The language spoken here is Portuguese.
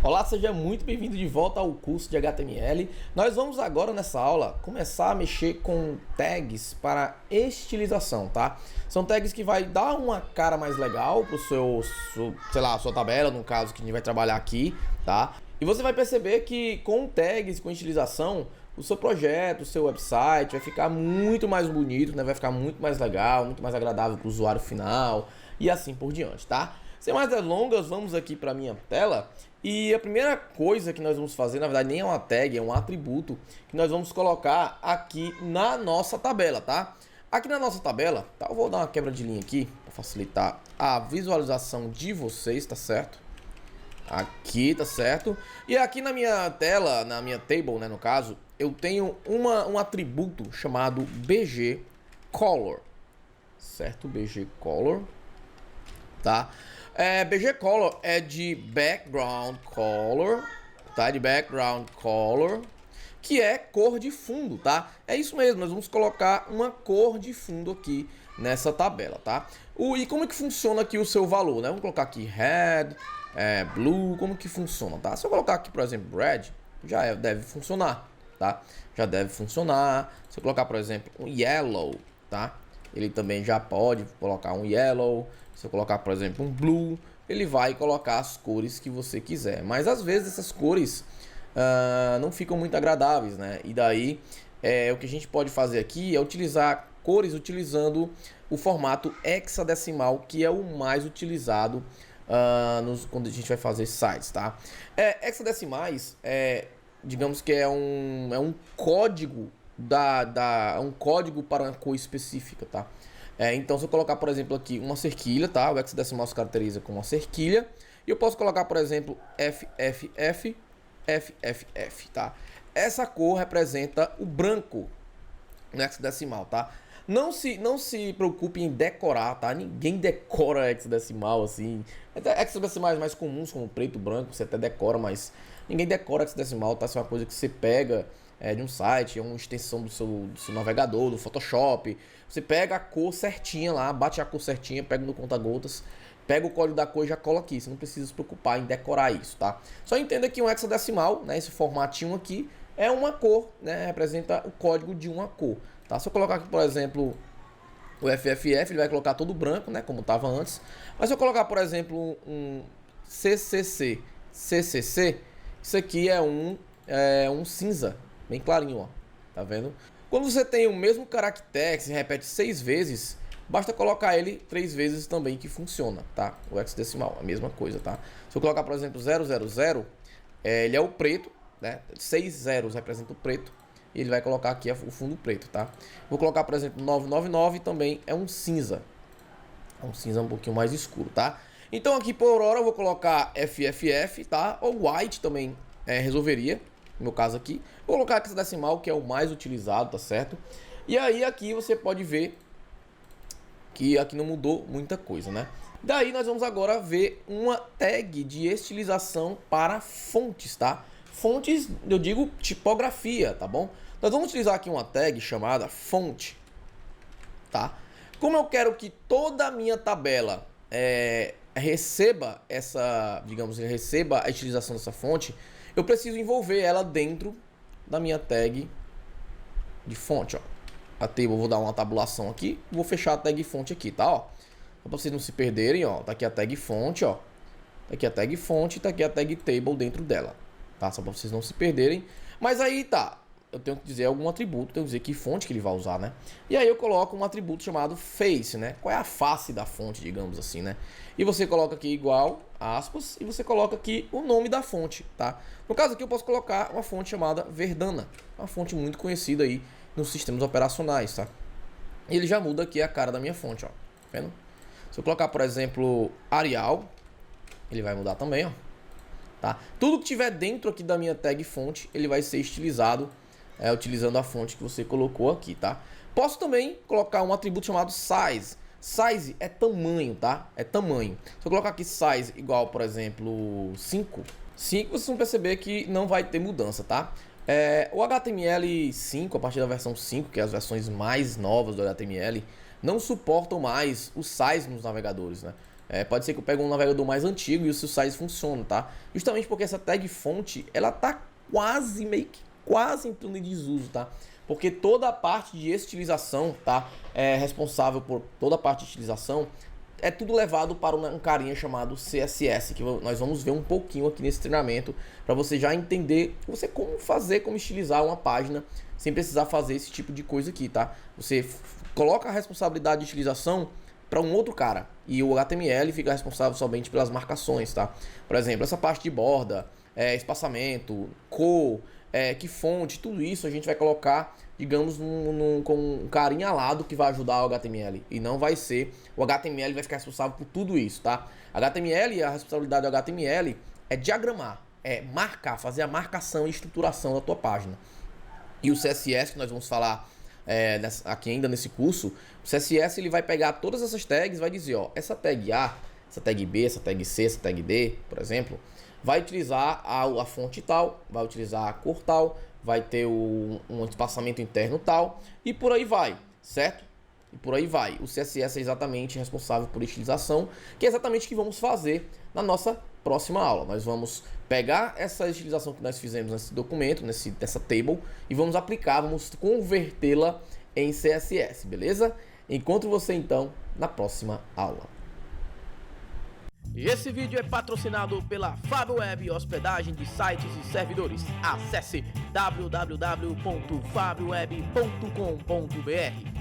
Olá, seja muito bem-vindo de volta ao curso de HTML. Nós vamos agora nessa aula começar a mexer com tags para estilização, tá? São tags que vai dar uma cara mais legal pro sei lá, a sua tabela, no caso que a gente vai trabalhar aqui, tá? E você vai perceber que com tags, com estilização, o seu projeto, o seu website vai ficar muito mais bonito, né? Vai ficar muito mais legal, muito mais agradável para o usuário final e assim por diante, tá? Sem mais delongas, vamos aqui para a minha tela. E a primeira coisa que nós vamos fazer, na verdade nem é uma tag, é um atributo que nós vamos colocar aqui na nossa tabela, tá? Aqui na nossa tabela, tá? Eu vou dar uma quebra de linha aqui para facilitar a visualização de vocês, tá certo? Aqui, tá certo? E aqui na minha tela, na minha table, né, no caso, eu tenho um atributo chamado BG Color, certo? BG Color, tá? BG Color é de Background Color, tá? De Background Color, que é cor de fundo, tá? É isso mesmo, nós vamos colocar uma cor de fundo aqui nessa tabela, tá? E como é que funciona aqui o seu valor, né? Vamos colocar aqui Red, Blue, como que funciona, tá? Se eu colocar aqui, por exemplo, Red, já deve funcionar, tá? Já deve funcionar. Se eu colocar, por exemplo, um Yellow, tá? Ele também já pode colocar um Yellow. Se eu colocar, por exemplo, um Blue, ele vai colocar as cores que você quiser. Mas às vezes essas cores não ficam muito agradáveis, né? E daí o que a gente pode fazer aqui é utilizar cores utilizando o formato hexadecimal, que é o mais utilizado quando a gente vai fazer sites, tá? Hexadecimais digamos que é um código um código para uma cor específica, tá? Então, se eu colocar, por exemplo, aqui uma cerquilha, tá? O hexadecimal se caracteriza com uma cerquilha. E eu posso colocar, por exemplo, FFF, FFF, tá? Essa cor representa o branco no hexadecimal, tá? Não se preocupe em decorar, tá? Ninguém decora hexadecimal assim. Hexadecimais mais comuns, como preto, branco, você até decora, mas ninguém decora hexadecimal, tá? Isso é uma coisa que você pega de um site, é uma extensão do seu navegador, do Photoshop. Você pega a cor certinha lá, bate a cor certinha, pega no conta-gotas, pega o código da cor e já cola aqui. Você não precisa se preocupar em decorar isso, tá? Só entenda que um hexadecimal, né, esse formatinho aqui, é uma cor, né? Representa o código de uma cor, tá? Se eu colocar aqui, por exemplo, o FFF, ele vai colocar todo branco, né? Como estava antes. Mas se eu colocar, por exemplo, um CCC, isso aqui é um cinza, bem clarinho, ó. Tá vendo? Quando você tem o mesmo caractere que se repete 6 vezes, basta colocar ele 3 vezes também que funciona, tá? O hexadecimal, a mesma coisa, tá? Se eu colocar, por exemplo, 000, ele é o preto, né? 6 zeros representa o preto. E ele vai colocar aqui o fundo preto, tá? Vou colocar, por exemplo, 999 também é um cinza. É um cinza um pouquinho mais escuro, tá? Então aqui por hora eu vou colocar FFF, tá? Ou white também resolveria. No meu caso aqui, vou colocar hexadecimal, que é o mais utilizado, tá certo? E aí aqui você pode ver que aqui não mudou muita coisa, né? Daí nós vamos agora ver uma tag de estilização para fontes, tá? Fontes, eu digo tipografia, tá bom? Nós vamos utilizar aqui uma tag chamada fonte, tá? Como eu quero que toda a minha tabela receba receba a utilização dessa fonte, eu preciso envolver ela dentro da minha tag de fonte, ó. A table, vou dar uma tabulação aqui, vou fechar a tag fonte aqui, tá, ó. Só pra vocês não se perderem, ó. Tá aqui a tag fonte, ó. Tá aqui a tag fonte, tá aqui a tag table dentro dela, tá? Só pra vocês não se perderem. Mas aí tá, eu tenho que dizer algum atributo, tenho que dizer que fonte que ele vai usar, né? E aí eu coloco um atributo chamado face, né? Qual é a face da fonte, digamos assim, né? E você coloca aqui igual, aspas, e você coloca aqui o nome da fonte, tá? No caso aqui eu posso colocar uma fonte chamada Verdana, uma fonte muito conhecida aí nos sistemas operacionais, tá? E ele já muda aqui a cara da minha fonte, ó. Tá vendo? Se eu colocar, por exemplo, Arial, ele vai mudar também, ó. Tá? Tudo que tiver dentro aqui da minha tag fonte, ele vai ser estilizado utilizando a fonte que você colocou aqui, tá? Posso também colocar um atributo chamado size. Size é tamanho, tá? É tamanho. Se eu colocar aqui size igual, por exemplo, 5, vocês vão perceber que não vai ter mudança, tá? O HTML5, a partir da versão 5, que é as versões mais novas do HTML, não suportam mais o size nos navegadores, né? Pode ser que eu pegue um navegador mais antigo e o seu size funcione, tá? Justamente porque essa tag fonte, ela tá quase entrando em desuso, tá? Porque toda a parte de estilização, tá? Responsável por toda a parte de estilização, é tudo levado para um carinha chamado CSS, que nós vamos ver um pouquinho aqui nesse treinamento, para você já entender como estilizar uma página sem precisar fazer esse tipo de coisa aqui, tá? Você coloca a responsabilidade de estilização para um outro cara e o HTML fica responsável somente pelas marcações, tá? Por exemplo, essa parte de borda, espaçamento, cor, que fonte, tudo isso a gente vai colocar, digamos, com um carinha alado que vai ajudar o HTML. E não vai ser, o HTML vai ficar responsável por tudo isso, tá? HTML, a responsabilidade do HTML é diagramar, marcar, fazer a marcação e estruturação da tua página. E o CSS, que nós vamos falar aqui ainda nesse curso, o CSS ele vai pegar todas essas tags, vai dizer, ó, essa tag A, essa tag B, essa tag C, essa tag D, por exemplo, vai utilizar a fonte tal, vai utilizar a cor tal, vai ter um espaçamento interno tal, e por aí vai, certo? E por aí vai. O CSS é exatamente responsável por estilização, que é exatamente o que vamos fazer na nossa próxima aula. Nós vamos pegar essa estilização que nós fizemos nesse documento, nessa table, e vamos aplicar, vamos convertê-la em CSS, beleza? Encontro você então na próxima aula. Esse vídeo é patrocinado pela FabWeb Hospedagem de Sites e Servidores. Acesse www.fabweb.com.br.